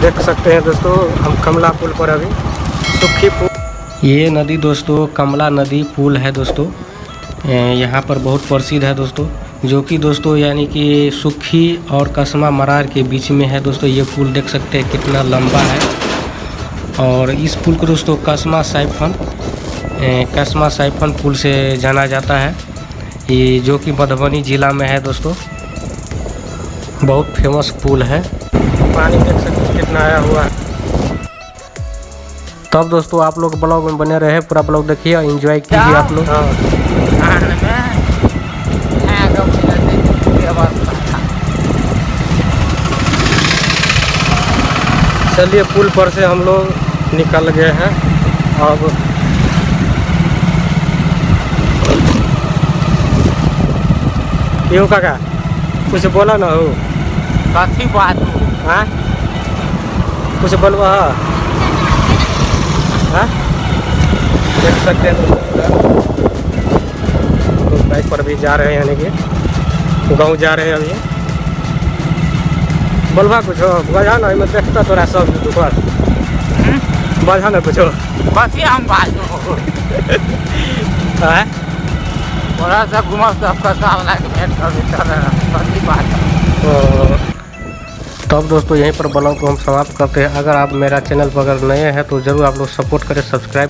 देख सकते हैं दोस्तों, हम कमला पुल पर अभी सुखी पुल। ये नदी दोस्तों कमला नदी पुल है दोस्तों। यहाँ पर बहुत प्रसिद्ध है दोस्तों, जो कि दोस्तों यानी कि सुखी और कसमा मरार के बीच में है दोस्तों। ये पुल देख सकते हैं कितना लंबा है। और इस पुल को दोस्तों कसमा साइफन पुल से जाना जाता है, ये जो कि मधुबनी जिला में है दोस्तों। बहुत फेमस पुल है। पानी देख सकते हैं कितना आया हुआ है। तब दोस्तों आप लोग ब्लॉग में बने रहे, पूरा ब्लॉग देखिए, एंजॉय कीजिए आप लोग। चलिए पुल पर से हम लोग निकल गए हैं। अब क्यों काका कुछ बोला ना हो? कथी बात हाँ कुछ बोलवा हाँ? देख सकते हैं तो बाइक पर भी जा रहे हैं, यानी कि गाँव जा रहे हैं अभी। बोलवा कुछ बजा ना, मैं देखता तोरा सब दुकान बजा ना कुछ। कथी हम बात थोड़ा सा घुमा सबका सामना के भेंट कर कथी बात। तब दोस्तों यहीं पर ब्लॉग को हम समाप्त करते हैं। अगर आप मेरा चैनल पर अगर नए हैं तो ज़रूर आप लोग सपोर्ट करें, सब्सक्राइब